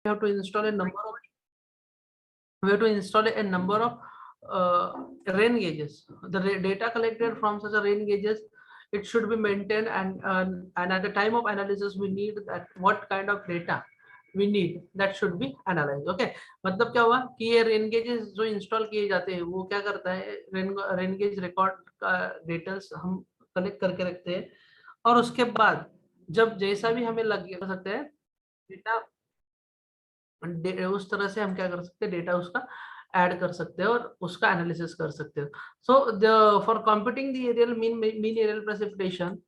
we have to install a number of rain gauges. The data collected from such a rain gauges, it should be maintained, and at the time of analysis we need that what kind of data we need, that should be analyzed. Okay, मतलब क्या हुआ कि ये rain gauges जो install किए जाते हैं वो क्या करता है, रेन गेज रिकॉर्ड का डिटेल्स हम कलेक्ट करके रखते हैं, और उसके बाद जब जैसा भी हमें लग सकते हैं डेटा, उस तरह से हम क्या कर सकते हैं, डेटा उसका ऐड कर सकते हैं और उसका एनालिसिस कर सकते हो. So for computing the areal mean areal precipitation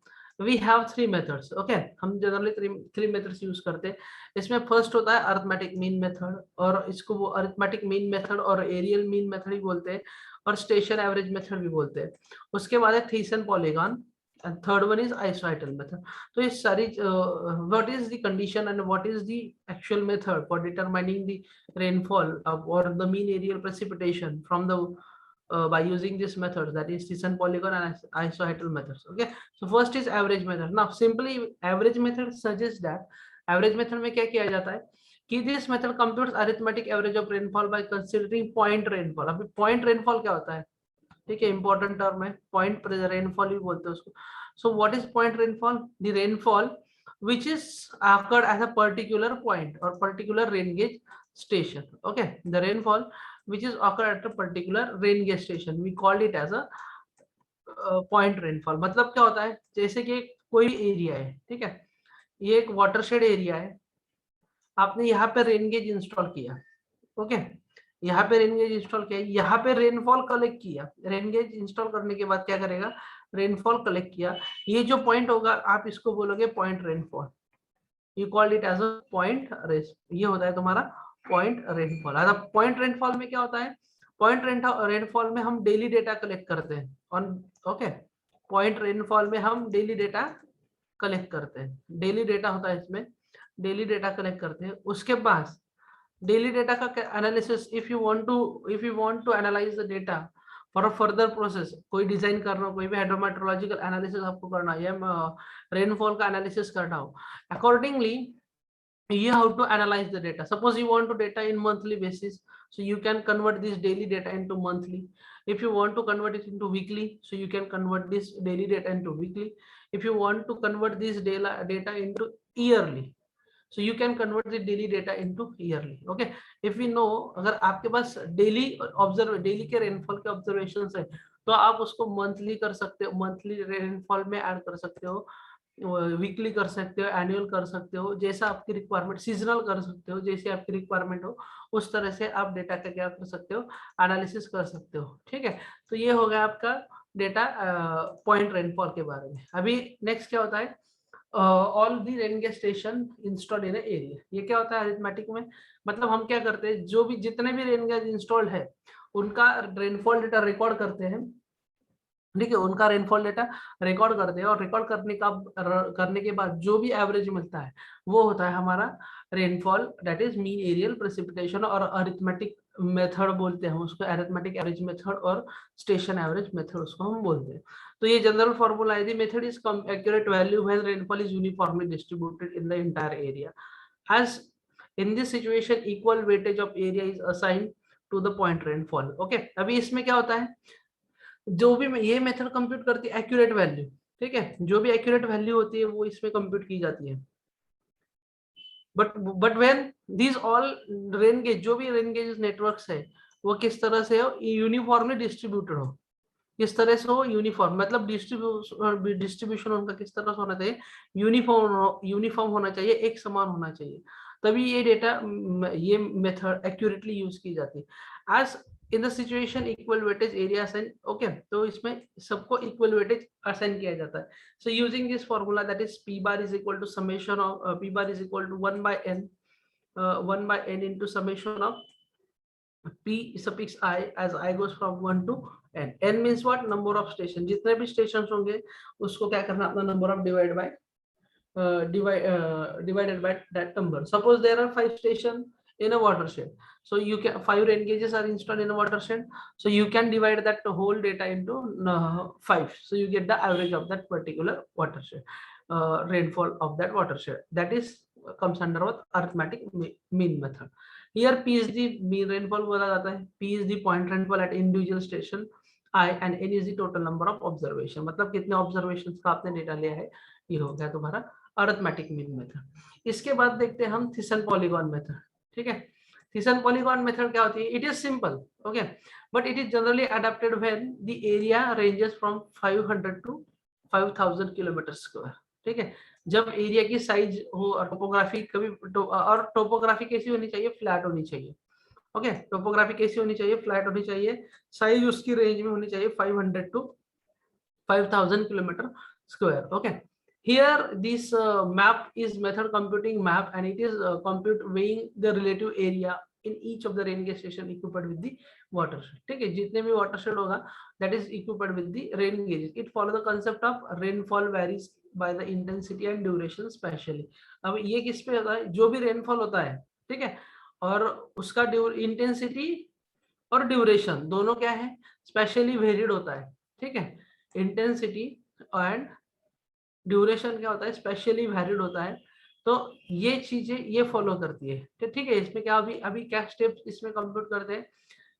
we have 3 methods. Okay, हम जनरली 3 मेथड्स यूज करते हैं. इसमें फर्स्ट होता है अरिथमेटिक मीन मेथड, और इसको वो अरिथमेटिक मीन मेथड और एरियल मीन मेथड भी बोलते हैं, और स्टेशन एवरेज मेथड भी बोलते हैं. उसके बाद है थीसन polygon, and third one is isohydral method. So is sorry, what is the condition and what is the actual method for determining the rainfall or the mean aerial precipitation from the by using this method, that is Thiessen polygon and isohydral methods. Okay, so first is average method. Now simply average method suggests that average method में क्या किया जाता है कि this method computes arithmetic average of rainfall by considering point rainfall. अभी point rainfall क्या होता है, ठीक है, इंपॉर्टेंट टर्म है, पॉइंट रेनफॉल भी बोलते हैं उसको. So what is point rainfall? The rainfall which is occurred at a particular point or particular rain gauge station. Okay, the rainfall which is occurred at a particular rain gauge station, we called it as a point rainfall. मतलब क्या होता है, जैसे कि कोई area है, ठीक है, ये एक वाटरशेड एरिया है, आपने यहाँ पे रेन गेज इंस्टॉल किया. ओके, यहाँ पे रेन गेज इंस्टॉल किया, यहाँ पे रेनफॉल कलेक्ट किया. रेन गेज इंस्टॉल करने के बाद क्या करेगा, रेनफॉल कलेक्ट किया. ये जो पॉइंट होगा आप इसको बोलोगे point rainfall. You called it as a point race, ये होता है तुम्हारा पॉइंट रेनफॉल. अब पॉइंट रेनफॉल में क्या होता है, पॉइंट रेनफॉल में हम डेली डेटा कलेक्ट करते हैं. ओके, पॉइंट रेनफॉल में हम डेली डेटा कलेक्ट करते हैं, डेली डेटा होता है इसमें, डेली डेटा कलेक्ट करते हैं. उसके बाद डेली डेटा का analysis, if you want to analyze the data for a further process, कोई डिजाइन करना हो, कोई भी हाइड्रोमेट्रोलॉजिकल एनालिसिस आपको करना है या रेनफॉल का एनालिसिस करना हो, accordingly you have to analyze the data. Suppose you want to data in monthly basis, so you can convert this daily data into monthly. If you want to convert it into weekly, so you can convert this daily data into weekly. If you want to convert this data into yearly, so you can convert the daily data into yearly. Okay, if we know अगर आपके पास daily के rainfall के observations है तो आप उसको monthly कर सकते हो, मंथली रेनफॉल में ऐड कर सकते हो, वीकली कर सकते हो, एनुअल कर सकते हो, जैसा आपकी रिक्वायरमेंट, सीजनल कर सकते हो, जैसे आपकी रिक्वायरमेंट हो उस तरह से आप डेटा का क्या कर सकते हो, एनालिसिस कर सकते हो. ठीक है, तो ये हो गया आपका डेटा पॉइंट रेनफॉल के बारे में. अभी नेक्स्ट क्या होता है, all the rain gauge station installed in area. ये क्या होता है अरिथमेटिक में, मतलब हम क्या करते हैं, जो भी जितने भी रेन गेज इंस्टॉल्ड है उनका रेनफॉल डेटा रिकॉर्ड करते हैं. ठीक है, उनका रेनफॉल डेटा रिकॉर्ड करते हैं, और रिकॉर्ड करने के बाद जो भी एवरेज मिलता है वो होता है हमारा rainfall, that is mean areal precipitation. और अरिथमेटिक मेथड बोलते हैं उसको, अरिथमेटिक एवरेज मेथड और स्टेशन एवरेज मेथड उसको हम बोलते हैं. तो ये जनरल फॉर्मूला है, the method is accurate value when rainfall is uniformly distributed in the entire area. As in this situation equal weightage of area is assigned to the point rainfall. Okay, अभी इसमें क्या होता है, जो भी ये method compute करती है एक्यूरेट वैल्यू. ठीक है, जो भी एक्यूरेट वैल्यू होती है वो इसमें कंप्यूट की जाती है. But when these all rain gauge, जो भी रेन गेज नेटवर्क्स है वो किस तरह से हो, यूनिफॉर्मली डिस्ट्रीब्यूटेड हो. किस तरह से हो, यूनिफॉर्म, मतलब डिस्ट्रीब्यूशन उनका किस तरह से होना चाहिए, यूनिफॉर्म होना चाहिए, एक समान होना चाहिए, तभी ये डेटा, ये मेथड एक्यूरेटली यूज की जाती है. As in the situation equal weightage area assign. Okay, तो इसमें सबको इक्वल वेटेज असाइन किया जाता है. So using this formula, that is P bar is equal to summation of P bar is equal to 1/n into summation of p suffix I as I goes from 1 to n. n means what, number of station. जितने भी station होंगे उसको क्या करना, अपना number of divided by that number. Suppose there are 5 stations in a watershed, so you can 5 rain gauges are installed in a watershed, so you can divide that whole data into 5, so you get the average of that particular watershed, rainfall of that watershed. That is comes under what arithmetic mean method. Here P is the mean rainfall बोला जाता है, P is the point rainfall at individual station I and N is the total number of observation. मतलब कितने observations का आपने data लिया है, ये हो गया तुम्हारा अरिथमेटिक मीन मेथड। इसके बाद देखते हैं हम थिसन पॉलीगॉन मेथड। ठीक है, थिसन पॉलीगॉन मेथड क्या होती है? It is simple, okay, but it is generally adapted when the area ranges from 500 to 5000 kilometer square. ठीक है, जब एरिया की साइज हो और टोपोग्राफी और टोपोग्राफी कैसी होनी चाहिए? फ्लैट होनी चाहिए। ओके, टोपोग्राफी कैसी होनी चाहिए? फ्लैट होनी चाहिए। साइज उसकी रेंज में होनी चाहिए 500 to 5000 kilometer square. Okay, here this map is method computing map, and it is compute weighing the relative area in each of the rain gauge station equipped with the watershed. ठीक है, जितने भी watershed होगा that is equipped with the rain gauges. It follow the concept of rainfall varies by the intensity and duration specially. अब ये किस पे होता है? जो भी रेनफॉल होता है, ठीक है, और उसका इंटेंसिटी और ड्यूरेशन दोनों क्या है? स्पेशली वेरिड होता है। ठीक है, इंटेंसिटी एंड ड्यूरेशन क्या होता है? स्पेशली वैरिड होता है। तो ये चीजें ये फॉलो करती है। ठीक है, इसमें क्या अभी अभी क्या स्टेप्स इसमें कंप्यूट करते हैं?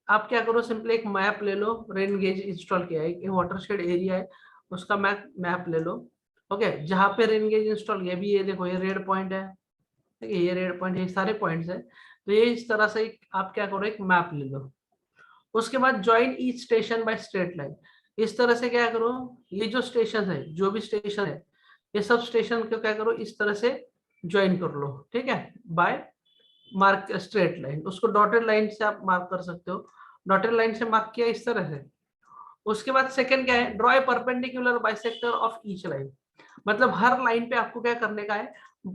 आप क्या करो, सिंपली एक मैप ले लो, रेन गेज इंस्टॉल किया है, वाटरशेड एरिया है, उसका मैप ले लो। ओके, जहाँ पे रेन गेज इंस्टॉल किया, अभी ये देखो ये रेड पॉइंट है, ठीक है, ये रेड पॉइंट, ये सारे पॉइंट्स है। तो ये इस तरह से आप क्या करो, एक मैप ले लो। उसके बाद join each station by straight line. इस तरह से क्या करो, ये जो स्टेशन है, जो भी स्टेशन है, ये सब स्टेशन को क्या करो, इस तरह से ज्वाइन कर लो। ठीक है, बाय मार्क स्ट्रेट लाइन, उसको डॉटेड लाइन से आप मार्क कर सकते हो। डॉटेड लाइन से मार्क किया इस तरह से। उसके बाद सेकंड क्या है? Draw a perpendicular bisector of each line. मतलब हर लाइन पे आपको क्या करने का है?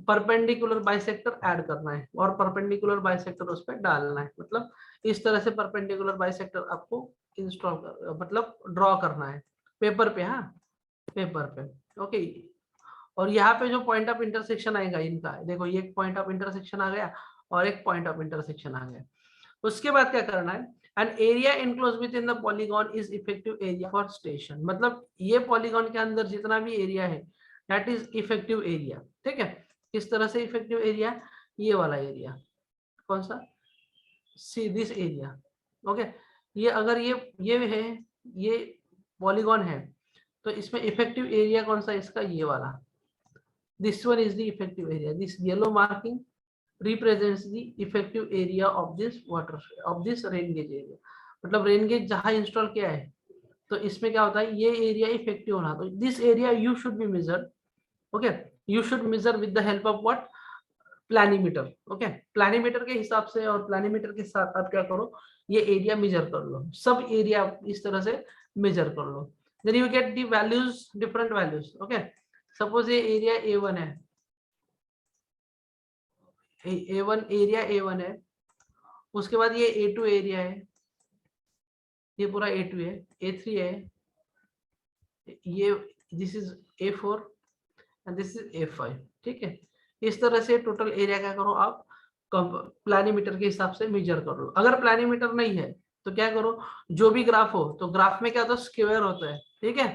परपेंडिकुलर बाइसेक्टर ऐड करना है और परपेंडिकुलर बाइसेक्टर उस पर डालना है। मतलब इस तरह से परपेंडिकुलर बाइसेक्टर आपको इंस्टॉल कर, मतलब ड्रॉ करना है पेपर पे। हाँ, पेपर पे। ओके, और यहाँ पे जो पॉइंट ऑफ इंटरसेक्शन आएगा इनका, देखो ये एक पॉइंट ऑफ इंटरसेक्शन आ गया और एक पॉइंट ऑफ इंटरसेक्शन आ गया। उसके बाद क्या करना है? An area enclose with in the polygon is effective area for station. मतलब ये पॉलीगॉन के अंदर जितना भी एरिया है दैट इज इफेक्टिव एरिया। ठीक है, किस तरह से इफेक्टिव एरिया? ये वाला एरिया, कौन सा? See this area. ओके, ये अगर ये है, ये पॉलीगॉन है, तो इसमें इफेक्टिव एरिया कौन सा? इसका ये वाला, this one is the effective area. This yellow marking represents the effective area of this water of this rain gauge area। मतलब रेन गेज जहां इंस्टॉल किया है, तो इसमें क्या होता है? ये एरिया इफेक्टिव होना। तो this area you should be measure. Okay, you should measure with the help of what? Planimeter. Okay, planimeter के हिसाब से और प्लानीमीटर के साथ आप क्या करो, ये एरिया मेजर कर लो, सब एरिया इस तरह से मेजर कर लो। Then you get the values, different values. Okay, suppose ये एरिया A1 है, A1 एरिया A1 है। उसके बाद ये A2 एरिया है, ये पूरा A2 है, A3 है, ये this is A4 and this is A5। ठीक है, इस तरह से टोटल एरिया क्या करो आप, प्लानीमीटर के हिसाब से मेजर कर लो। अगर प्लानीमीटर नहीं है तो क्या करो, जो भी ग्राफ हो, तो ग्राफ में क्या होता है? स्क्वायर होता है। ठीक है,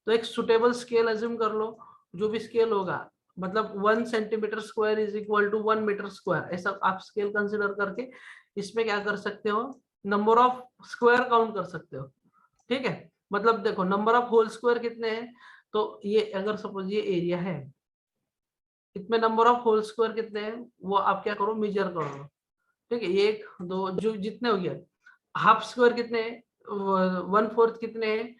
तो एक सुटेबल स्केल अज्यूम कर लो, जो भी स्केल होगा, मतलब 1 centimeter square is equal to 1 meter square, ऐसा आप स्केल कंसिडर करके इसमें क्या कर सकते हो? नंबर ऑफ स्क्वायर काउंट कर सकते हो। ठीक है, मतलब देखो नंबर ऑफ होल स्क्वायर कितने हैं, तो ये अगर सपोज ये एरिया है, इसमें नंबर ऑफ होल स्क्वायर कितने हैं वो आप क्या करो, मेजर करो। ठीक है, 1 2 जो जितने हो गया, हाफ स्क्वायर कितने हैं, 1/4 कितने हैं,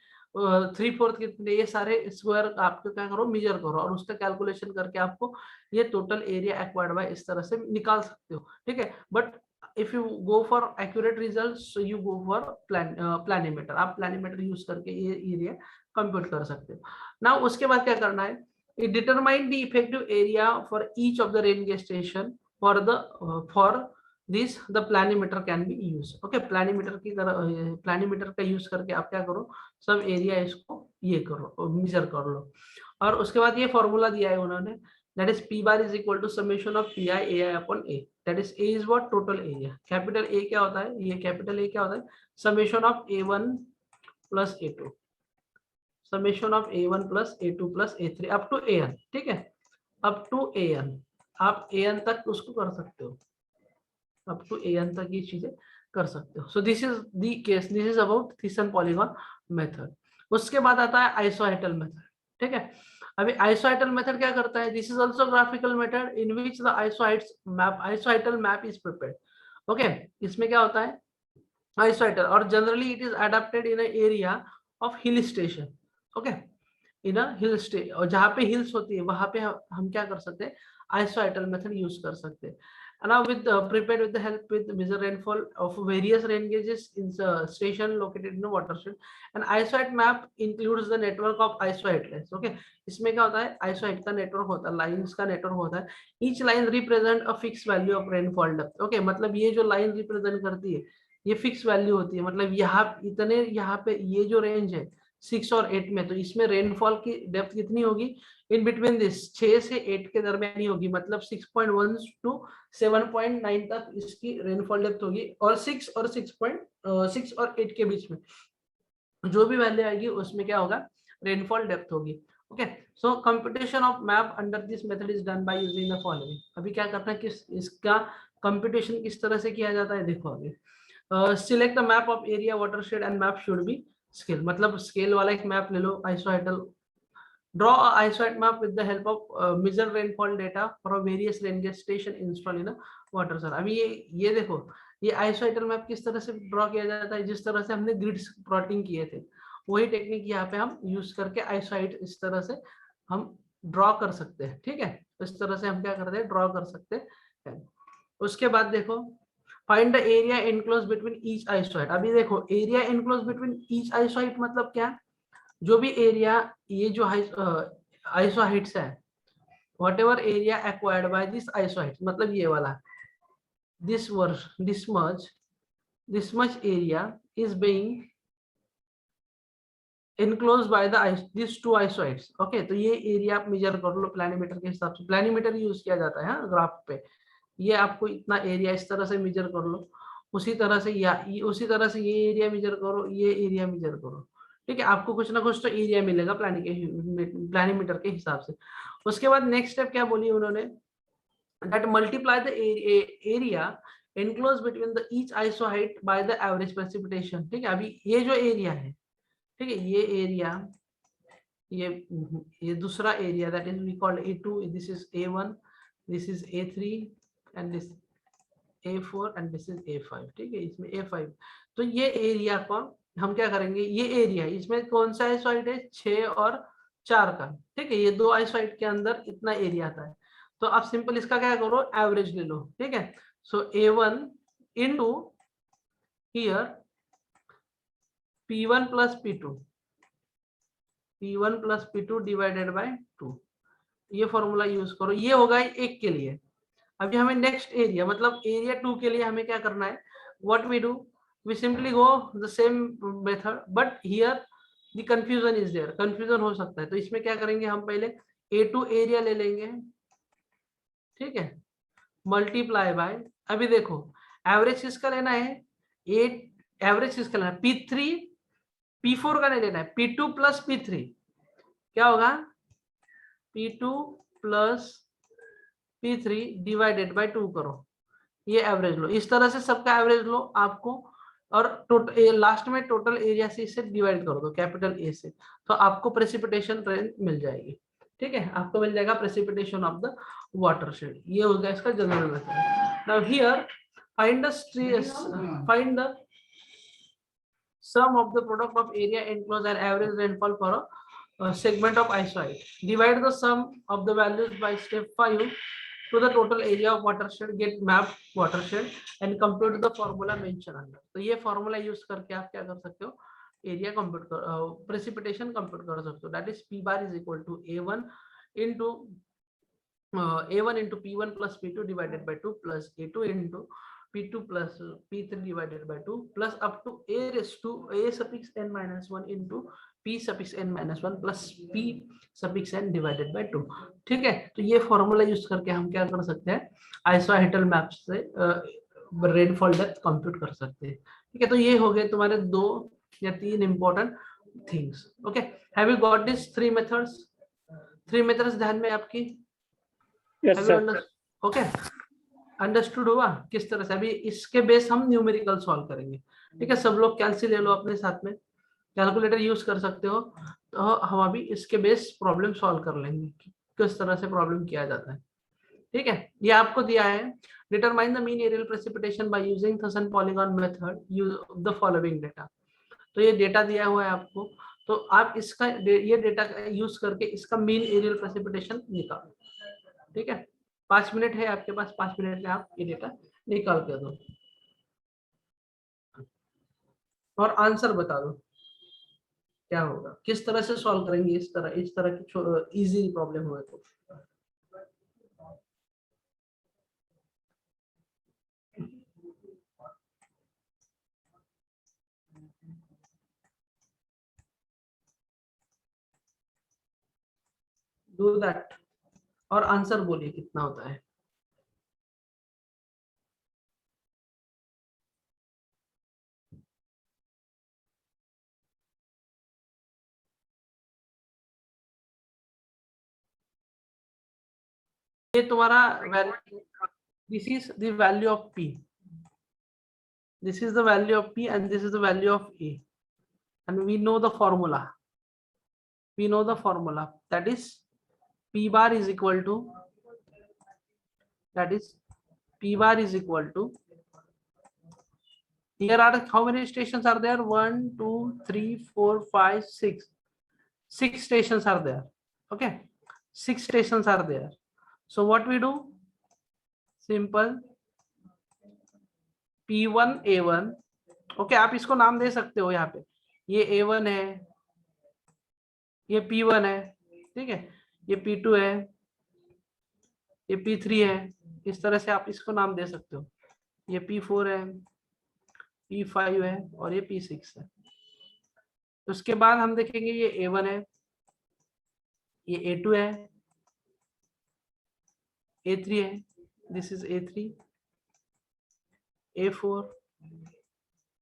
3/4 कितने, ये सारे स्क्वायर आपको क्या करो, मेजर करो और उसका कैलकुलेशन करके आपको ये टोटल एरिया एक्वायर्ड बाय इस तरह से निकाल सकते हो। ठीक है, but if you go for accurate results you go for planimeter. आप प्लानीमीटर यूज करके ये एरिया कंप्यूट कर सकते हो। नाउ उसके बाद क्या करना है? It determine the effective area for each of the rain gauge station for this the planimeter can be used। Okay, planimeter की तरह planimeter का यूज करके आप क्या करो, सब एरिया इसको ये करो, मेजर कर लो। और उसके बाद ये फॉर्मूला दिया है उन्होंने, that is p bar is equal to summation of pi ai upon a, that is a is what? total area। Capital A क्या होता है? ये कैपिटल A क्या होता है? summation of a1 plus a2, summation of a1 plus a2 plus a3 up to an। ठीक है, up to an। आप an तक उसको कर सकते हो, अप टू an तक ये चीजें कर सकते हो। So this is the case, this is about थिसन पॉलीगॉन मेथड। उसके बाद आता है आइसोहेटल मेथड, ठीक है। अभी आइसोहेटल मेथड क्या करता है, this is also graphical method in which the isohyetal map is prepared, okay. इसमें क्या होता है आइसोहेटल, और generally it is adopted in a area of hill station, okay, in a hill station, और जहाँ पे हिल्स होती है वहां पे हम क्या कर सकते हैं, आइसोहेटल मेथड यूज कर सकते हैं। And now with prepared with the help with measure rainfall of various rain gauges in station located in a watershed. And isohet map includes the network of isohetlets, okay। इसमें क्या होता है, isohet का network होता है, lines का network होता है। each line represent a fixed value of rainfall depth, okay। मतलब ये जो लाइन रिप्रेजेंट करती है ये फिक्स वैल्यू होती है, मतलब यहाँ इतने, यहाँ पे ये जो रेंज है 6 और 8 में, तो इसमें रेनफॉल की डेप्थ कितनी होगी, इन बिटवीन दिस 6 से 8 के दरमियान ही होगी, मतलब 6.1 टू 7.9 तक इसकी रेनफॉल डेप्थ होगी, और 6 और 8 के बीच में जो भी वैल्यू आएगी उसमें क्या होगा, रेनफॉल डेप्थ होगी, okay. So computation of map under this method is done by using the following. अभी क्या करना है, किस इसका कंप्यूटेशन किस तरह से किया जाता है, देखो अभी select the map of area watershed and map should be scale, मतलब स्केल वाला एक मैप ले लो आइसोहेटल। Draw a isohet map with the help of measure rainfall data for a various rain gauge station installed in a water cell। अभी ये देखो, ये आइसोहेटल map किस तरह से ड्रॉ किया जाता है, जिस तरह से हमने ग्रिड्स प्लॉटिंग किए थे वही टेक्निक यहाँ पे हम यूज करके आइसोहेट इस तरह से हम ड्रॉ कर सकते हैं, ठीक है। इस तरह से हम क्या करते हैं, ड्रॉ कर सकते हैं। उसके बाद देखो find the area enclose between each isohyet. अभी देखो area enclose between each isohyet मतलब क्या, जो भी एरिया ये जो आइसोहेट्स है, whatever area acquired by this isohyets, मतलब ये वाला this much area is being enclosed by the these two isoheट्स, ओके। तो ये एरिया आप मेजर कर लो प्लानीमीटर के हिसाब से, प्लानीमीटर यूज किया जाता है ग्राफ पे। ये आपको इतना एरिया इस तरह से मेजर कर लो, उसी तरह से उसी तरह से ये एरिया मेजर करो, ये एरिया मेजर करो, ठीक है। आपको कुछ ना कुछ तो एरिया मिलेगा प्लानीमीटर के हिसाब से। उसके बाद नेक्स्ट स्टेप क्या बोली उन्होंने, that multiply the area enclose between the each isohyet by the average precipitation, ठीक है। अभी ये जो एरिया है, ठीक है, ये एरिया, ये दूसरा area that is we called A2, this is A1, this is A3 and this A4 and this is A5, ठीक है, इसमें A5। तो ये एरिया को हम क्या करेंगे, ये एरिया इसमें कौन सा आइसोहेट है, 6 और 4 का, ठीक है। ये दो आइसोहेट के अंदर इतना एरिया आता है, तो आप सिंपल इसका क्या करो, एवरेज ले लो, ठीक है। सो A1 into here P1 plus P2 divided by 2, ये फॉर्मूला यूज करो, ये होगा एक के लिए। अभी हमें नेक्स्ट एरिया मतलब एरिया 2 के लिए हमें क्या करना है, what we do, we simply go the same method, but here the confusion is there, confusion हो सकता है, तो इसमें क्या करेंगे, हम पहले A2 एरिया ले लेंगे, ठीक है, मल्टीप्लाई बाय, अभी देखो एवरेज किसका लेना है, एवरेज किसका लेना है, P3 P4 का नहीं लेना है, P2 प्लस P3 क्या होगा, P2 plus P3 divided by 2 करो, ये एवरेज लो, इस तरह से सबका एवरेज लो आपको, और टोटल लास्ट में टोटल एरिया से इसे डिवाइड कर दो कैपिटल ए से, तो आपको प्रेसिपिटेशन रेंज मिल जाएगी, ठीक है, आपको मिल जाएगा प्रेसिपिटेशन ऑफ द वाटरशेड। ये हो गया इसका general method. Now here find the sum of the product of area enclosed and average rainfall for a segment of isohyet. Divide the sum of the values by step 5 to the total area of watershed, get map watershed and compute the formula mentioned under। तो ये formula use करके आप क्या कर सकते हो, area compute कर, precipitation compute कर सकते हो, that is P bar is equal to A1 into P1 plus P2 divided by 2 plus A2 into P2 plus P3 divided by 2 plus up to a raised to a suffix n minus 1 into P suffix n minus 1 plus P suffix n divided by 2, ठीक है। तो ये formula use करके हम क्या कर सकते हैं, आइसोहेटल मैप से रेनफॉल डेप्थ कंप्यूट कर सकते हैं, ठीक है। तो ये हो गए तुम्हारे 2 या 3 important things, okay. Have you got this 3 methods ध्यान में आपकी? Yes, sir. ओके, अंडरस्टूड हुआ किस तरह से? अभी इसके बेस हम न्यूमेरिकल सॉल्व करेंगे, ठीक है? सब लोग कैलसी ले लो अपने साथ में, कैलकुलेटर यूज कर सकते हो। तो हम अभी इसके बेस प्रॉब्लम सॉल्व कर लेंगे कि किस तरह से प्रॉब्लम किया जाता है, ठीक है? ये आपको दिया है, determine the mean areal precipitation by using Thiessen polygon method, use the following data. तो ये डेटा दिया हुआ है आपको, तो आप इसका ये डेटा यूज करके इसका मीन एरियल प्रेसिपिटेशन निकालो, ठीक है? 5 मिनट है आपके पास, 5 मिनट में आप ये डेटा निकाल के दो और आंसर बता दो क्या होगा, किस तरह से सॉल्व करेंगे इस तरह की इजी प्रॉब्लम हुए तो। डू दैट और आंसर बोलिए कितना होता है। ये तुम्हारा value, this is the value of P, this is the value of p and this is the value of a, and we know the formula, that is p bar is equal to, that is p bar is equal to, here are how many stations are there? 1 2 3 4 5 6, 6 stations are there, okay? 6 stations are there. So what we do, simple p1 a1, okay आप इसको नाम दे सकते हो, यहाँ पे ये a1 है, ये p1 है, ठीक है? ये p2 है, ये p3 है, इस तरह से आप इसको नाम दे सकते हो। ये p4 है, p5 है और ये p6 है। उसके बाद हम देखेंगे ये a1 है, ये a2 है, a3 है, this is a3, a4,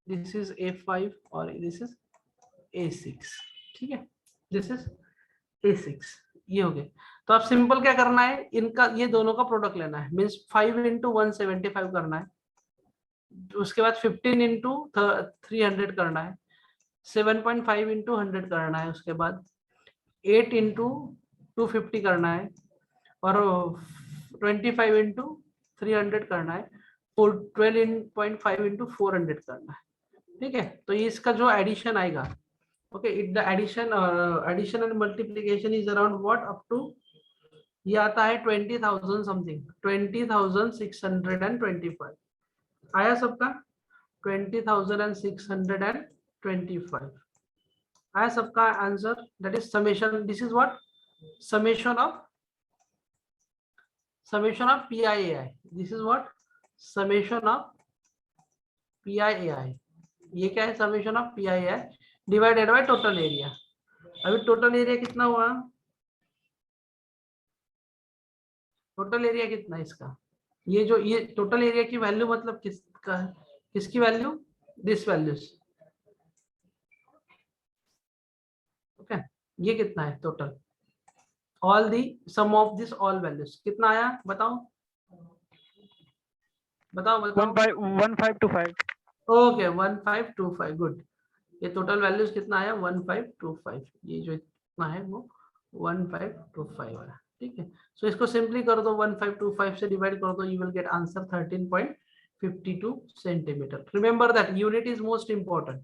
this is a5 और दिस इज a6, ठीक है? दिस इज a6, ये हो गए। तो आप सिंपल क्या करना है, इनका ये दोनों का प्रोडक्ट लेना है, मीन्स 5 into 175 करना है, उसके बाद 15 into 300 करना है, 7.5 into 100 करना है, उसके बाद 8 into 250 करना है और 25 into 300 करना है, 12.5 into 400 करना है, ठीक है? तो ये इसका जो एडिशन आएगा, okay, it the addition and multiplication is around what, up to ये आता है 20,000 समथिंग, 20,625 आया सबका, 20,625 आया सबका answer, that is summation, this is what, summation of PIAI, this is what, summation of PIAI, ये क्या है, summation of PIAI divided by total area. अभी टोटल एरिया कितना हुआ, टोटल एरिया कितना है इसका, ये जो ये टोटल एरिया की वैल्यू मतलब किसका है, किसकी वैल्यू, दिस वैल्यूज, ओके? ये कितना है total, all the sum of this all values कितना आया, बताओ बताओ बताओ। 1525। Okay 1525, good. ये टोटल वैल्यूज कितना आया, 1525, ये जो इतना है वो 1525 आया, ठीक है? सो इसको सिंपली कर दो, 1525 से डिवाइड कर दो, you will get answer 13.52 centimetre. Remember that unit is most important,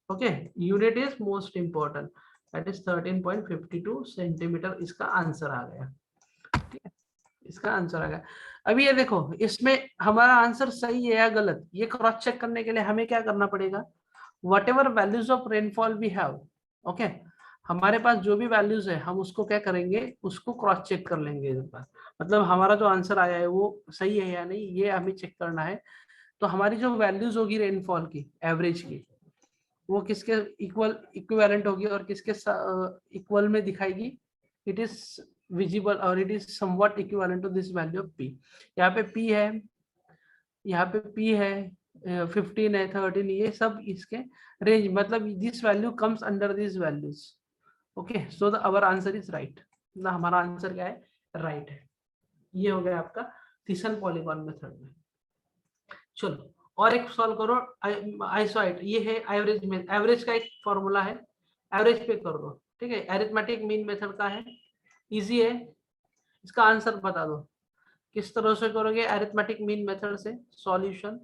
okay, unit is most important, that is 13.52 centimetre इसका आंसर आ गया, ठीक है? इसका आंसर आ गया। अभी ये देखो, इसमें हमारा आंसर सही है या गलत, ये क्रॉस चेक करने के लिए हमें क्या करना पड़ेगा, whatever values of rainfall we have, okay, हमारे पास जो भी वैल्यूज है हम उसको क्या करेंगे, उसको क्रॉस चेक कर लेंगे एक बार, मतलब हमारा जो आंसर आया है वो सही है या नहीं, ये हमें चेक करना है। तो हमारी जो वैल्यूज होगी रेनफॉल की, एवरेज की, वो किसके इक्विवेलेंट होगी और किसके इक्वल में दिखाएगी, इट इज विजिबल और it is somewhat equivalent to this value of P. यहाँ पे पी है, यहाँ पे पी है, 15 है, 13, ये सब इसके रेंज, मतलब this value comes under this values, okay? So the our answer is right, ना हमारा आंसर क्या है, राइट है। ये हो गया आपका थिसन पॉलीगॉन मेथड में। चलो और एक सॉल्व करो आइसोआइट, ये है एवरेज में, एवरेज का एक फॉर्मूला है, एवरेज पे कर दो, ठीक है। अरिथमेटिक मीन मेथड का है, इजी है, इसका आंसर बता दो किस तरह से करोगे अरिथमेटिक मीन मेथड से सॉल्यूशन।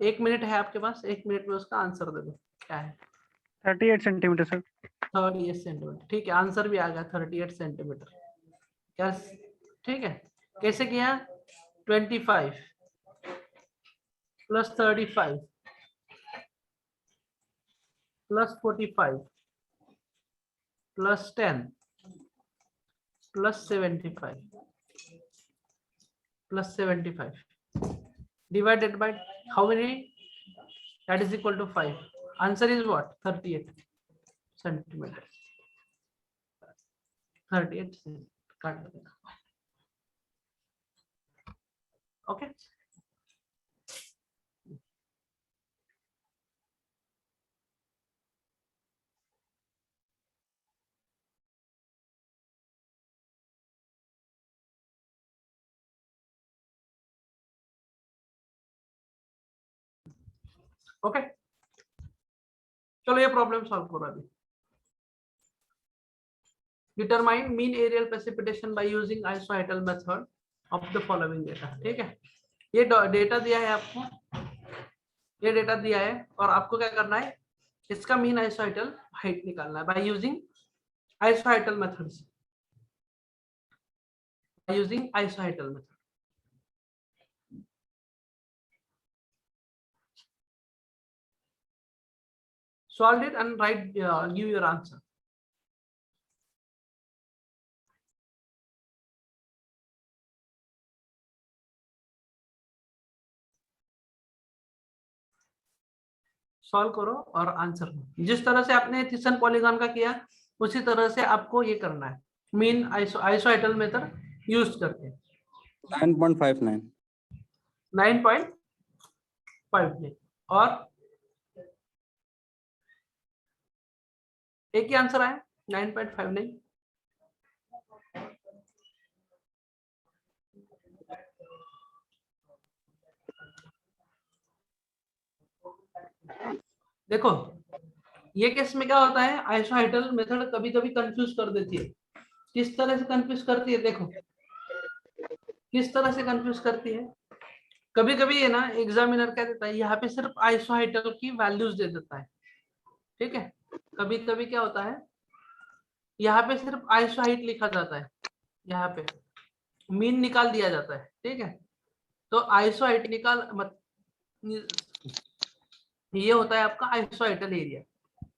1 मिनट है आपके पास, 1 मिनट में उसका आंसर दे दो क्या है। 38 सेंटीमीटर सर। 38 सेंटीमीटर, ठीक है, आंसर भी आ गया 38 सेंटीमीटर। क्या ठीक है, कैसे किया? 25 plus 35 plus 45 plus 10 plus 75 plus 75 divided by how many? That is equal to 5. Answer is what? 38 centimeter. 38 काट देना। Okay. ओके, चलो ये प्रॉब्लम सॉल्व करो अभी। Determine mean areal precipitation by using isohyetal method of the following data, ठीक है। ये data दिया है आपको, ये डेटा दिया है और आपको क्या करना है, इसका मीन आइसोआइटल हाइट निकालना है बाय यूजिंग आइसोआइटल मेथड से, by using isohyetal method. Solve it and write, give your answer. Solve करो और आंसर दो। जिस तरह से आपने थिसन पॉलीगॉन का किया उसी तरह से आपको ये करना है, मीन आइसोआइटल मेथड यूज करके। 9.59 9.59 और एक ही आंसर आया 9.59। देखो ये केस में क्या होता है, आइसोआइटल मेथड कभी कभी कंफ्यूज कर देती है। किस तरह से कंफ्यूज करती है, देखो किस तरह से कंफ्यूज करती है। कभी कभी है ना एग्जामिनर क्या देता है, यहाँ पे सिर्फ आइसोआइटल की वैल्यूज दे देता है, ठीक है। कभी कभी क्या होता है, यहाँ पे सिर्फ आइसोहाइट लिखा जाता है, यहाँ पे मीन निकाल दिया जाता है, ठीक है। तो आइसोहाइट निकाल मत, ये होता है आपका आइसोआइटल एरिया,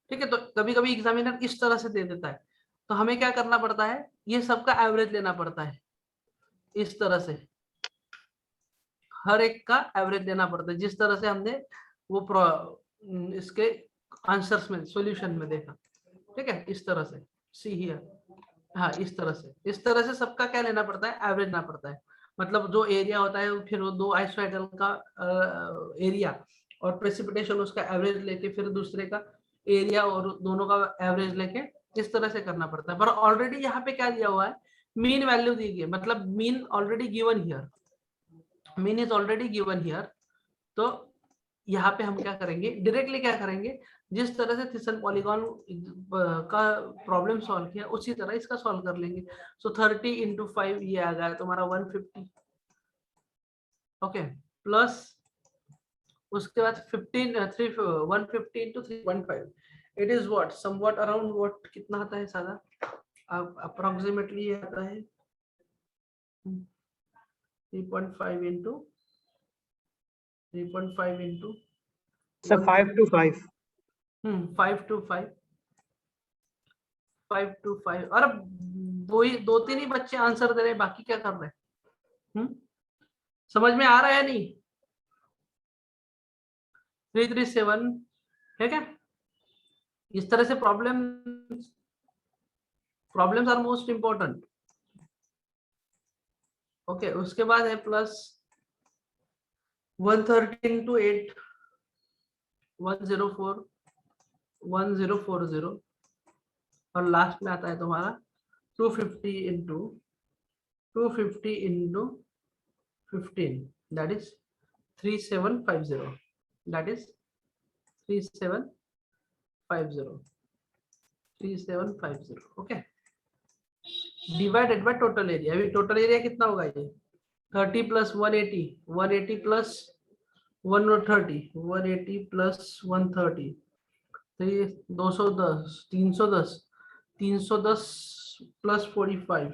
ठीक है। तो कभी कभी एग्जामिनर इस तरह से दे देता है, तो हमें क्या करना पड़ता है, ये सबका एवरेज लेना पड़ता है, इस तरह से हर एक का एवरेज लेना पड़ता है, जिस तरह से हमने वो इसके आंसर्स में सॉल्यूशन में देखा, ठीक है। इस तरह से सी हियर, हाँ इस तरह से सबका क्या लेना पड़ता है, एवरेज लेना पड़ता है। मतलब जो एरिया होता है फिर वो दो आइसोआइटल का एरिया और प्रेसिपिटेशन उसका एवरेज लेके फिर दूसरे का एरिया और दोनों का एवरेज लेके इस तरह से करना पड़ता है। पर ऑलरेडी यहाँ पे क्या दिया हुआ है, मीन वैल्यू दी गई है, मतलब mean already given here, mean is already given here. तो यहाँ पे हम क्या करेंगे, डायरेक्टली क्या करेंगे, जिस तरह से थिसन पॉलीगॉन का प्रॉब्लम सॉल्व किया उसी तरह इसका सॉल्व कर लेंगे। सो 30 इंटू 5 ये आ गया तुम्हारा 150, ओके। प्लस उसके बाद 150 into 3.5 it is what, somewhat around what, कितना आता है सादा, अप्रोक्सीमेटली ये आता है 3.5 into 3.5 into 5 to 5 5 to 5 5 to 5। और अब दो तीन ही बच्चे आंसर दे रहे हैं, बाकी क्या कर रहे हैं, समझ में आ रहा है नहीं? 337 है क्या? इस तरह से problems are most important, okay. उसके बाद है प्लस 130 into 8 104 1040 और लास्ट में आता है तुम्हारा 250 into 15, that is 3750, that is 3750, 3750. Okay, divided by total area. अभी टोटल एरिया कितना होगा ये 30 प्लस 180, 180 प्लस 130, 180 प्लस 130, तो ये 210, 310, 310 प्लस 45,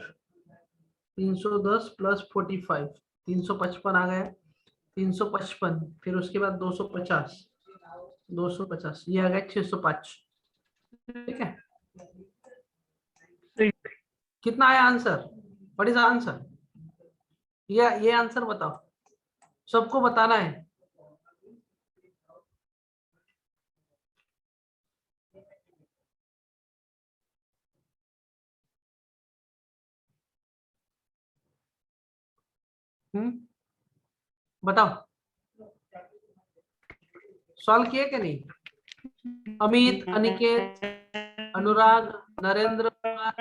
310 प्लस 45, 355 आ गया. 355, फिर उसके बाद 250, 250, ये आ गया 605. ठीक है, कितना आया आंसर? What is answer? ये आंसर बताओ, सबको बताना है. बताओ, सॉल्व किए कि नहीं? अमित, अनिकेत, अनुराग, नरेंद्र कुमार,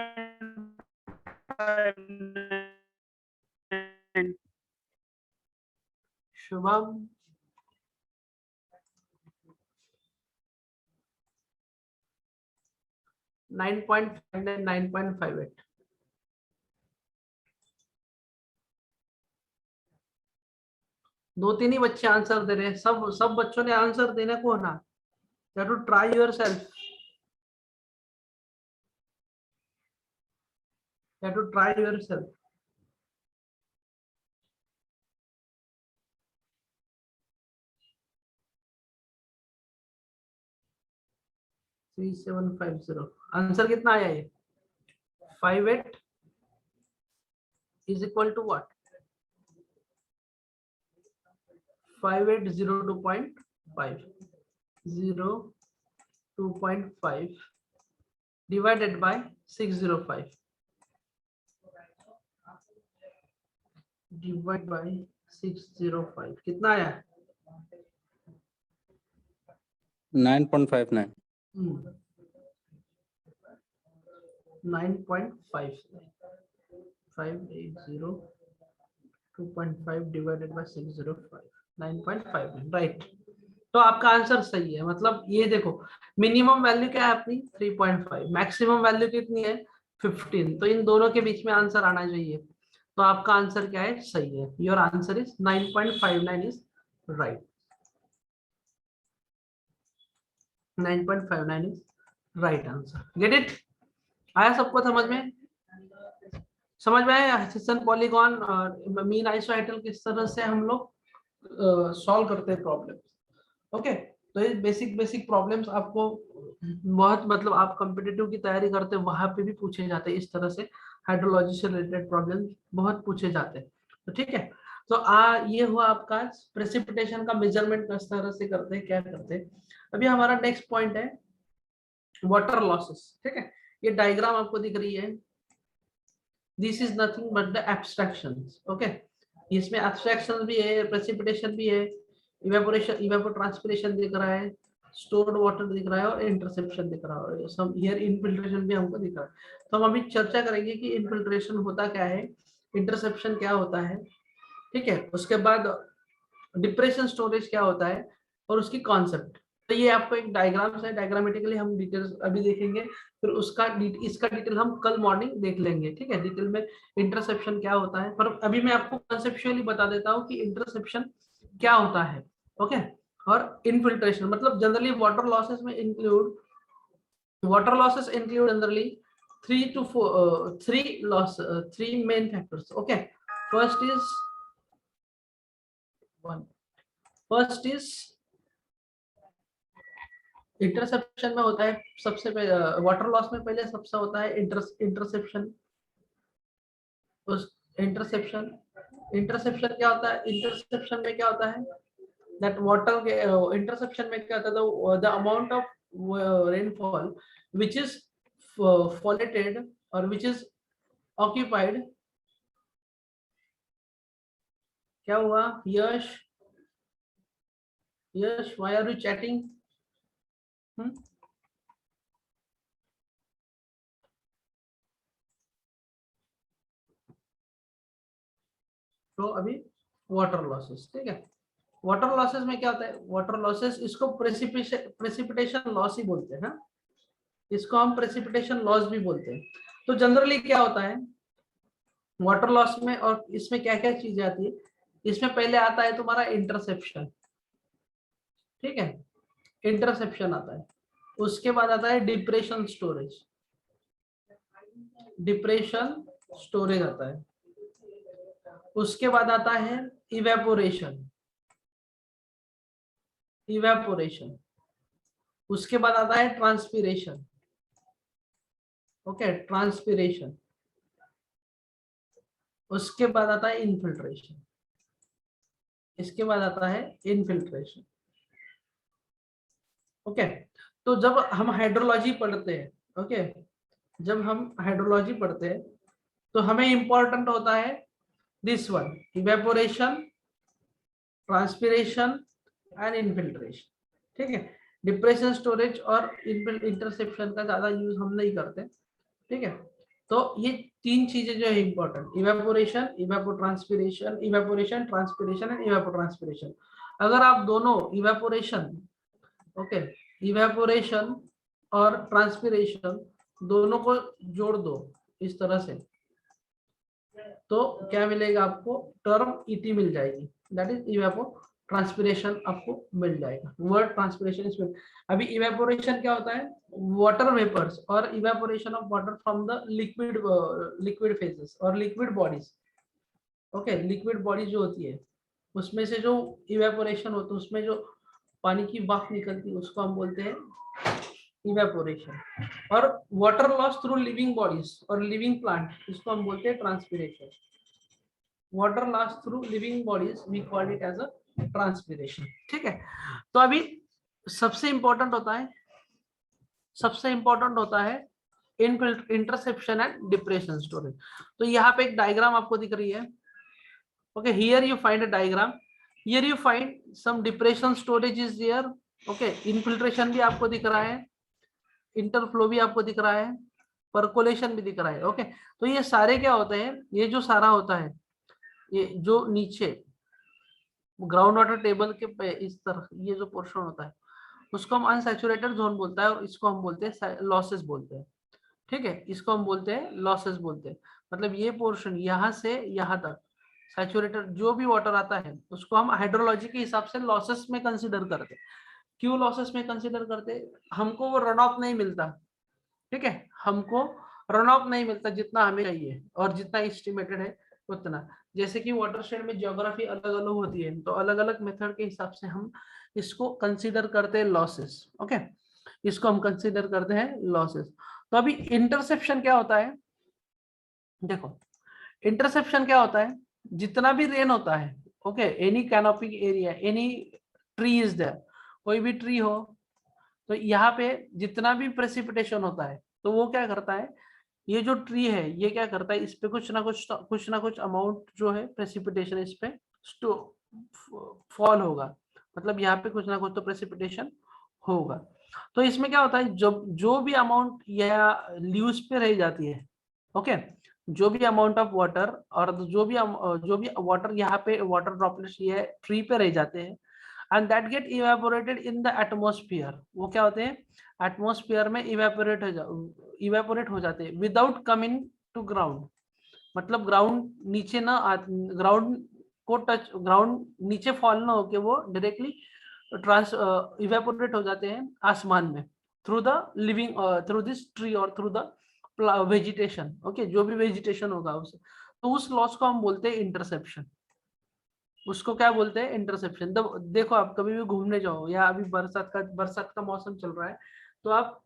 शुभम, नाइन 9.58. दो तीन ही बच्चे आंसर दे रहे हैं. सब बच्चों ने आंसर देने को ना, you have to try yourself, you have to try yourself. Three 3750 answer कितना आया? ये 58 is equal to what? 5802.5, 02.5 divided by 605, divide by 605, कितना आया? 9.59. 9.5, 5802.5 डिवाइडेड बाय 605, 9.5, राइट. तो आपका आंसर सही है. मतलब ये देखो, मिनिमम वैल्यू क्या है अपनी 3.5, मैक्सिमम वैल्यू कितनी है 15, तो इन दोनों के बीच में आंसर आना चाहिए. तो आपका आंसर क्या है? सही है. Your answer is 9.59 is right. 9.59 is right answer. Get it? आया सबको समझ में? समझ में आया हिस्सन पॉलीगॉन और मीन आइसोहेड्रल किस तरह से हम लोग सॉल्व करते हैं प्रॉब्लम. ओके, तो ये बेसिक प्रॉब्लम्स आपको बहुत, मतलब आप कॉम्पिटिटिव की तैयारी करते हैं वहां पे भी पूछे जाते हैं. इस तरह से हाइड्रोलॉजी से रिलेटेड प्रॉब्लम बहुत पूछे जाते हैं. तो ठीक है, तो ये हुआ आपका प्रेसिपिटेशन का मेजरमेंट किस तरह से करते हैं, क्या करते हैं. अभी हमारा नेक्स्ट पॉइंट है वाटर लॉसेस. ठीक है, ये डायग्राम आपको दिख रही है. This is nothing but the abstractions. Okay, इसमें एब्स्ट्रैक्शन भी है, प्रेसिपिटेशन भी है, इवेपोरेशन, इवेपोट्रांसपिरेशन दिख रहा है, स्टोर्ड वाटर दिख रहा है और इंटरसेप्शन दिख रहा है. सम हियर इनफिल्ट्रेशन भी हमको दिख रहा है. तो हम अभी चर्चा करेंगे कि इनफिल्ट्रेशन होता क्या है, इंटरसेप्शन क्या होता है. ठीक है, उसके बाद डिप्रेशन स्टोरेज क्या होता है और उसकी कॉन्सेप्ट. तो ये आपको एक डायग्राम है, डायग्रामेटिकली हम डिटेल्स अभी देखेंगे, फिर इसका डिटेल हम कल मॉर्निंग देख लेंगे. ठीक है, डिटेल में इंटरसेप्शन क्या होता है, पर अभी मैं आपको कॉन्सेप्चुअली बता देता हूँ कि इंटरसेप्शन क्या होता है. ओके, और इनफिल्ट्रेशन मतलब generally water losses generally 3 main factors. Okay, first is interception में होता है सबसे पहले, वाटर लॉस में पहले सबसे होता है इंटरसेप्शन. उस इंटरसेप्शन क्या होता है? इंटरसेप्शन में क्या होता है दैट वाटर के इंटरसेप्शन में क्या होता है, the amount of rainfall which is fallated और विच इज ऑक्यूपाइड. क्या हुआ Yash? Why are you chatting? तो अभी वाटर लॉसेस, ठीक है। वाटर लॉसेस में क्या होता है, वाटर लॉसेस इसको प्रेसिपिटेशन लॉस ही बोलते हैं ना, इसको हम प्रेसिपिटेशन लॉस भी बोलते हैं। तो जनरली क्या होता है वाटर लॉस में, और इसमें क्या क्या चीजें आती है, इसमें पहले आता है तुम्हारा इंटरसेप्शन, ठीक है, इंटरसेप्शन आता है। उसके बाद आता है डिप्रेशन स्टोरेज, डिप्रेशन स्टोरेज आता है। उसके बाद आता है इवेपोरेशन, इवेपोरेशन। उसके बाद आता है ट्रांसपीरेशन, ओके, ट्रांसपीरेशन। उसके बाद आता है इनफिल्ट्रेशन, इसके बाद आता है इनफिल्ट्रेशन, ओके। तो जब हम हाइड्रोलॉजी पढ़ते हैं, ओके, जब हम हाइड्रोलॉजी पढ़ते हैं तो हमें इंपॉर्टेंट होता है this one, evaporation, transpiration and infiltration, ठीक है। डिप्रेशन स्टोरेज और इंटरसेप्शन का ज्यादा यूज हम नहीं करते, ठीक है। तो ये तीन चीजें जो है important, evaporation, evapotranspiration, evaporation, transpiration and evapotranspiration. अगर आप दोनों इवेपोरेशन, ओके, इवेपोरेशन और ट्रांसपिरेशन दोनों को जोड़ दो इस तरह से, तो क्या मिलेगा आपको, टर्म ईटी मिल जाएगी, दैट इज इवेपो ट्रांसपिरेशन आपको मिल जाएगा, वर्ड ट्रांसपिरेशन इसमें। अभी इवेपोरेशन क्या होता है, वाटर वेपर्स और evaporation of water from the liquid, liquid phases और liquid bodies, okay, liquid body जो होती है उसमें से जो इवेपोरेशन होता है, उसमें जो पानी की वाफ निकलती है उसको हम बोलते हैं इवेपोरेशन। और water loss through living bodies और लिविंग प्लांट, इसको हम बोलते हैं transpiration. Water loss through living bodies we call it as a transpiration, ठीक है। तो अभी सबसे इंपॉर्टेंट होता है, सबसे इंपॉर्टेंट होता है इंटरसेप्शन एंड डिप्रेशन स्टोरेज। तो यहाँ पे एक डायग्राम आपको दिख रही है, okay, here you find a diagram, here you find some depression storage is there, okay, infiltration भी आपको दिख रहा है, इंटरफ्लो भी आपको दिख रहा है, परकोलेशन भी दिख रहा है, ओके। तो ये सारे क्या होते हैं, ये जो सारा होता है, ये जो नीचे ग्राउंड वाटर टेबल के इस तरह ये जो पोर्शन होता है उसको हम अनसैचुरेटेड जोन बोलता है, और इसको हम बोलते हैं लॉसेस बोलते हैं, ठीक है, इसको हम बोलते हैं लॉसेस बोलते हैं। मतलब ये पोर्शन यहाँ से यहाँ तक सैचुरेटेड जो भी वाटर आता है उसको हम हाइड्रोलॉजी के हिसाब से लॉसेस में कंसीडर करते हैं। क्यों लॉसेस में कंसीडर करते हैं, हमको वो रन ऑफ नहीं मिलता, ठीक है, हमको रन ऑफ नहीं मिलता जितना हमें चाहिए और जितना एस्टिमेटेड है उतना। जैसे कि वाटरशेड में ज्योग्राफी अलग अलग होती है, तो अलग अलग मेथड के हिसाब से हम इसको कंसीडर करते हैं लॉसेस, ओके, इसको हम कंसीडर करते हैं लॉसेस। तो अभी इंटरसेप्शन क्या होता है, देखो इंटरसेप्शन क्या होता है, जितना भी रेन होता है, okay, any canopic area, any tree is there, कोई भी ट्री हो, तो यहाँ पे जितना भी प्रेसिपिटेशन होता है तो वो क्या करता है, ये जो ट्री है ये क्या करता है, इस पे कुछ ना कुछ अमाउंट जो है प्रेसिपिटेशन इस पे फॉल होगा, मतलब यहाँ पे कुछ ना कुछ तो प्रेसिपिटेशन होगा। तो इसमें क्या होता है, जब जो भी अमाउंट या लीव्स पे रह जाती है, ओके, जो भी अमाउंट ऑफ वाटर और जो भी वाटर यहाँ पे वाटर ड्रॉपलेट्स ये ट्री पे रह जाते हैं and that get evaporated in the atmosphere, वो क्या होते हैं एटमॉस्फेयर में इवेपोरेट हो जाते हैं विदाउट कमिंग टू ग्राउंड, मतलब ग्राउंड नीचे ना, ग्राउंड को टच, ग्राउंड नीचे फॉल ना होके वो डायरेक्टली इवेपोरेट हो जाते हैं आसमान में through the living, through this tree और थ्रू द वेजिटेशन, ओके, जो भी वेजिटेशन होगा उसे, तो उस लॉस को हम बोलते हैं इंटरसेप्शन, उसको क्या बोलते हैं इंटरसेप्शन। देखो आप कभी भी घूमने जाओ या अभी बरसात का मौसम चल रहा है, तो आप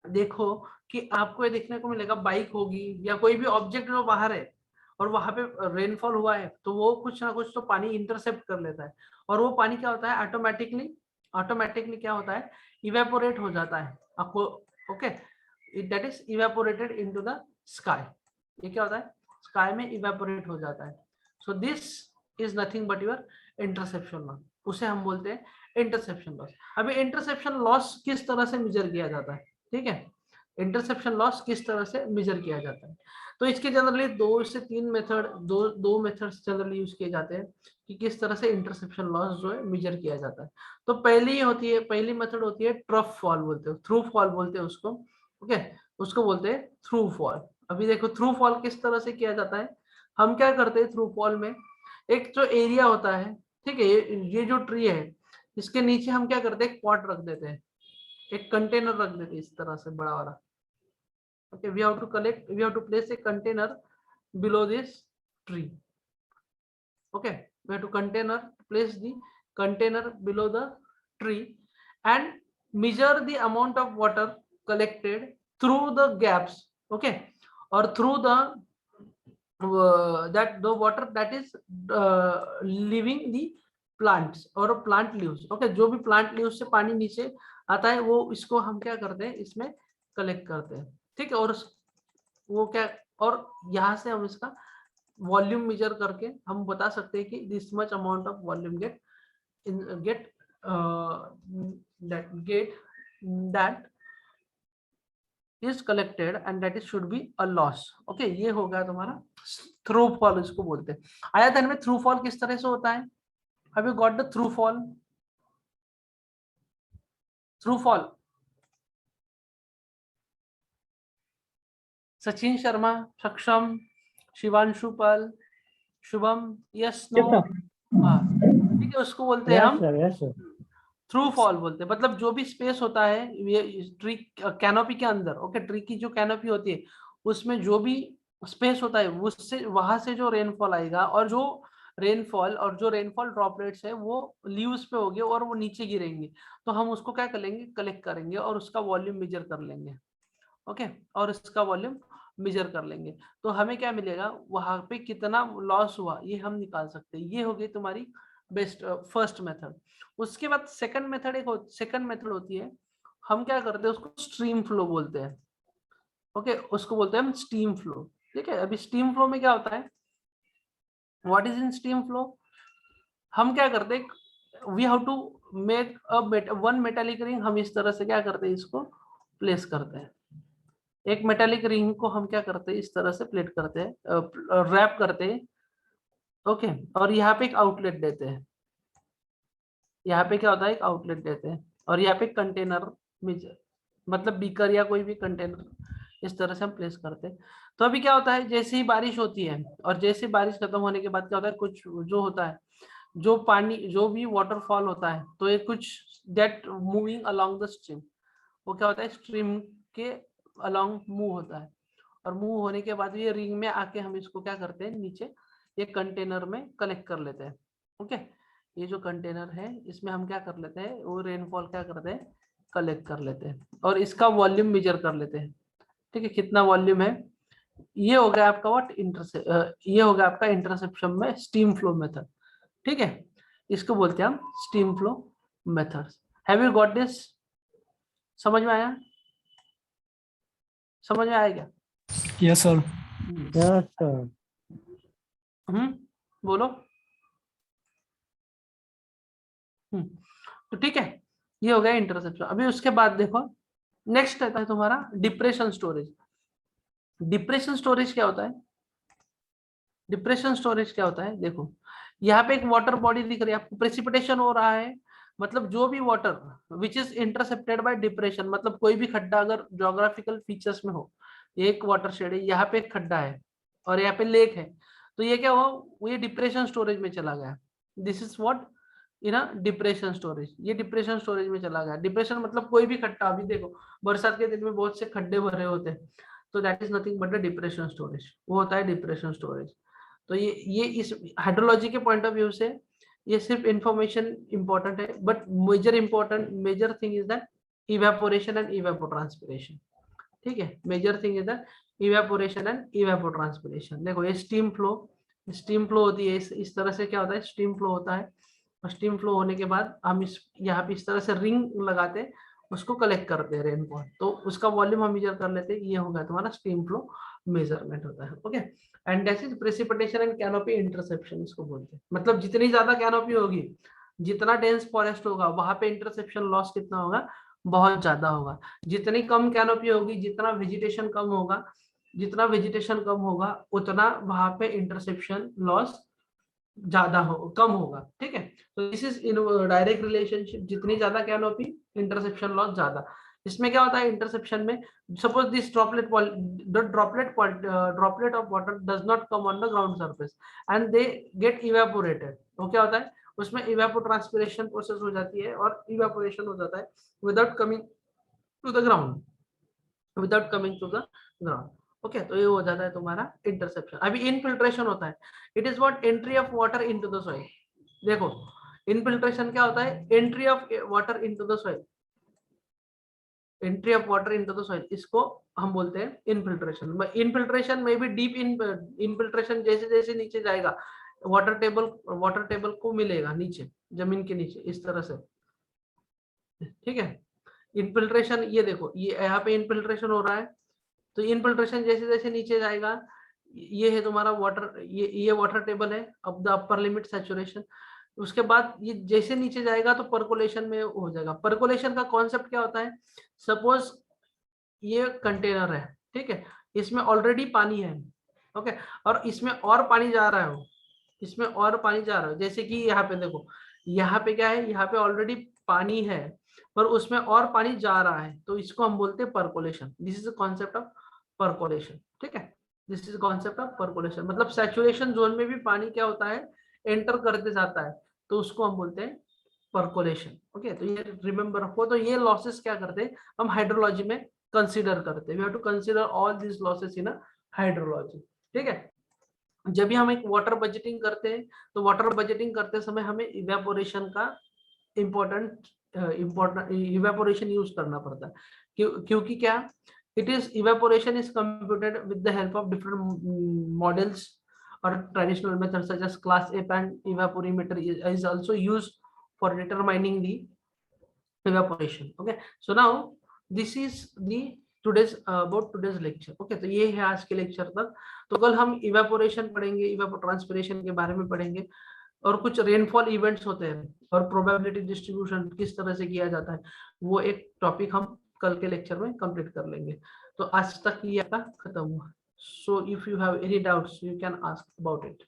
देखो कि आपको ये देखने को मिलेगा बाइक होगी या कोई भी ऑब्जेक्ट जो बाहर है और वहां पे रेनफॉल हुआ है तो वो कुछ ना कुछ तो पानी इंटरसेप्ट कर लेता है, और वो पानी क्या होता है ऑटोमेटिकली क्या होता है, इवेपोरेट हो जाता है आपको, okay, that is evaporated into the sky, ये क्या होता है स्काई में इवेपोरेट हो जाता है। So this is nothing but your interception loss, उसे हम बोलते हैं इंटरसेप्शन लॉस। अभी इंटरसेप्शन लॉस किस तरह से मेजर किया जाता है, ठीक है, इंटरसेप्शन लॉस किस तरह से मेजर किया जाता है, तो इसके जनरली दो से तीन मेथड, दो मेथड्स जनरली यूज किए जाते हैं। कि किस तरह से इंटरसेप्शन लॉस जो है मेजर किया जाता है। तो पहली मेथड होती है ट्रफ फॉल बोलते हो, थ्रू फॉल बोलते हैं उसको। ओके, उसको बोलते हैं थ्रू फॉल। अभी देखो थ्रू फॉल किस तरह से किया जाता है। हम क्या करते हैं थ्रू फॉल में, एक जो एरिया होता है, ठीक है, ये जो ट्री है इसके नीचे हम क्या करते हैं, एक पॉट रख देते हैं, एक कंटेनर रख देते हैं इस तरह से बड़ा वाला। Okay, we have to place a container below this tree. Okay, we have to place the container below the tree and measure the amount of water collected through the gaps. Okay, or through the that the water that is leaving the plants or plant leaves. Okay, जो भी plant leaves से पानी नीचे आता है वो इसको हम क्या करते हैं, इसमें कलेक्ट करते हैं। ठीक है, और वो क्या, और यहाँ से हम इसका वॉल्यूम मेजर करके हम बता सकते हैं कि this much amount of volume that is collected and that is should be a loss. Okay, ये हो गया तुम्हारा थ्रू फॉल, इसको बोलते हैं। आया ध्यान में थ्रू फॉल किस तरह से होता है? Have you got the through fall? Through fall, Sachin Sharma, सक्षम, शिवांशु पाल, शुभम, यस नो? हाँ, ठीक है, उसको बोलते हैं हम थ्रू फॉल बोलते हैं। मतलब जो भी स्पेस होता है ये ट्री कैनोपी के अंदर, ओके, ट्री की जो कैनोपी होती है उसमें जो भी स्पेस होता है उससे वहां से जो रेनफॉल आएगा, और जो रेनफॉल ड्रॉपलेट्स है वो लीव्स पे होंगे और वो नीचे गिरेंगे, तो हम उसको क्या करेंगे, कलेक्ट करेंगे और उसका वॉल्यूम मेजर कर लेंगे। ओके, और इसका वॉल्यूम मेजर कर लेंगे तो हमें क्या मिलेगा, वहां पे कितना लॉस हुआ ये हम निकाल सकते हैं। ये हो गई तुम्हारी बेस्ट फर्स्ट मेथड। उसके बाद सेकंड मेथड होती है, हम क्या करते हैं उसको स्ट्रीम फ्लो बोलते हैं। ओके, उसको बोलते हैं हम स्टीम फ्लो। ठीक है, अभी स्टीम फ्लो में क्या होता है, what is in steam flow? हम क्या करते हैं, we have to make one metallic ring. हम इस तरह से क्या करते हैं, इसको प्लेस करते हैं। एक मेटालिक रिंग को हम क्या करते हैं, इस तरह से प्लेट करते हैं, रैप करते हैं। ओके, और यहाँ पे एक आउटलेट देते हैं। यहाँ पे क्या होता है, एक आउटलेट देते हैं, और यहाँ पे कंटेनर मतलब बीकर या कोई भी कंटेनर इस तरह से हम प्लेस करते हैं। तो अभी क्या होता है, जैसे ही बारिश होती है और जैसे बारिश खत्म होने के बाद क्या होता है, कुछ जो होता है, जो पानी, जो भी वाटरफॉल होता है, तो ये कुछ that moving along the stream, वो क्या होता है, स्ट्रीम के अलोंग मूव होता है, और मूव होने के बाद ये रिंग में आके हम इसको क्या करते हैं, नीचे ये कंटेनर में कलेक्ट कर लेते हैं। ओके, ये जो कंटेनर है इसमें हम क्या कर लेते हैं, वो रेनफॉल क्या करते हैं, कलेक्ट कर लेते हैं और इसका वॉल्यूम मेजर कर लेते हैं। ठीक है, कितना वॉल्यूम है, ये हो गया आपका ये हो गया आपका इंटरसेप्शन में स्टीम फ्लो मेथड। ठीक है, इसको बोलते हैं हम steam flow methods. Have you got this? समझ में आया? समझ में आएगा? Yes sir. बोलो। तो ठीक है, ये हो गया इंटरसेप्शन। अभी उसके बाद देखो नेक्स्ट आता है तुम्हारा डिप्रेशन स्टोरेज। डिप्रेशन स्टोरेज क्या होता है? डिप्रेशन स्टोरेज क्या होता है, देखो यहाँ पे एक वाटर बॉडी दिख रही है आपको, प्रेसिपिटेशन हो रहा है, मतलब जो भी water which is intercepted bye depression, मतलब कोई भी खड्डा अगर ज्योग्राफिकल फीचर्स में हो, एक वाटर शेड है, यहाँ पे एक खड्डा है और यहाँ पे लेक है, तो ये क्या हुआ, वो ये डिप्रेशन स्टोरेज में चला गया। This is what depression storage, ये डिप्रेशन स्टोरेज में चला गया। डिप्रेशन मतलब कोई भी खड्डा, अभी देखो बरसात के दिन में बहुत से खड्डे भरे होते हैं, तो that is nothing but the depression storage, वो होता है डिप्रेशन स्टोरेज। तो ये इस हाइड्रोलॉजी के पॉइंट ऑफ व्यू से ये सिर्फ इंफॉर्मेशन इंपॉर्टेंट है, but major thing is that evaporation and evapotranspiration. ठीक है, major thing is that evaporation and evapotranspiration. देखो ये स्टीम फ्लो होती है, इस तरह से क्या होता है, स्टीम फ्लो होता है, और स्टीम फ्लो होने के बाद हम यहाँ पे इस तरह से रिंग लगाते हैं, उसको कलेक्ट करते हैं रेनफॉल, तो उसका वॉल्यूम हम मेजर कर लेते हैं। ये होगा तुम्हारा स्टीम फ्लो मेजरमेंट होता है। Okay, and that is precipitation and canopy interception, इसको बोलते हैं। मतलब जितनी ज्यादा कैनोपी होगी, जितना डेंस फॉरेस्ट होगा, वहां पे इंटरसेप्शन लॉस कितना होगा, बहुत ज्यादा होगा। जितनी कम कैनोपी होगी, जितना वेजिटेशन कम होगा, उतना वहां पे इंटरसेप्शन लॉस ज्यादा हो कम होगा, ठीक है। तो this is in direct relationship, जितनी ज्यादा कैनोपी इंटरसेप्शन लॉस ज्यादा। इसमें क्या होता है इंटरसेप्शन में, suppose this droplet of water does not come on the ground surface and they get evaporated, तो क्या होता है उसमें इवेपोट्रांसपिरेशन प्रोसेस हो जाती है और इवेपोरेशन हो जाता है without coming to the ground, without coming to the ground. Okay, तो ये हो जाता है तुम्हारा इंटरसेप्शन। अभी इनफिल्ट्रेशन होता है, it is what entry of water into the soil. देखो इनफिल्ट्रेशन क्या होता है, entry of water into the soil, entry of water into the soil, इसको हम बोलते हैं इनफिल्ट्रेशन। इनफिल्ट्रेशन में भी डीप इनफिल्ट्रेशन, जैसे जैसे नीचे जाएगा वाटर टेबल को मिलेगा नीचे, जमीन के नीचे इस तरह से, ठीक है। इनफिल्ट्रेशन ये देखो, ये यहाँ पे इनफिल्ट्रेशन हो रहा है, तो इनफिल्ट्रेशन जैसे जैसे नीचे जाएगा, ये है तुम्हारा वाटर, ये वाटर टेबल है अब द अपर लिमिट सैचुरेशन। उसके बाद ये जैसे नीचे जाएगा तो पर्कोलेशन में हो जाएगा। पर्कोलेशन का कॉन्सेप्ट क्या होता है, सपोज ये कंटेनर है, ठीक है, इसमें ऑलरेडी पानी है, ओके, और इसमें और पानी जा रहा है, इसमें और पानी जा रहा है, जैसे कि यहाँ पे देखो, यहाँ पे क्या है, यहाँ पे ऑलरेडी पानी है पर उसमें और पानी जा रहा है, तो इसको हम बोलते हैं percolation. This is the concept of percolation, ठीक है। This is concept of percolation, मतलब सैचुरेशन जोन में भी पानी क्या होता है एंटर करते जाता है, तो उसको हम बोलते हैं पर्कोलेशन। ओके, तो ये रिमेंबर रखो। तो ये लॉसेस क्या करते हैं हम हाइड्रोलॉजी में कंसीडर करते हैं, we have to consider all this losses in hydrology, ठीक है। जब भी हम एक वाटर बजटिंग करते हैं, तो वाटर बजटिंग करते समय हमें इवेपोरेशन का इम्पोर्टेंट इवेपोरेशन यूज करना पड़ता है, क्योंकि क्या it is evaporation is computed with the help of different models और traditional methods such as class A and evaporimeter is also used for determining the evaporation. Okay, so now this is the today's about today's lecture. Okay, तो ये है आज के lecture तक। तो कल हम इवेपोरेशन पढ़ेंगे, इवेपोट्रांसपिरेशन के बारे में पढ़ेंगे, और कुछ रेनफॉल इवेंट्स होते हैं और प्रोबेबिलिटी डिस्ट्रीब्यूशन किस तरह से किया जाता है, वो एक टॉपिक हम कल के लेक्चर में कंप्लीट कर लेंगे। तो आज तक ये आपका खत्म हुआ। So if you have any doubts you can ask about it.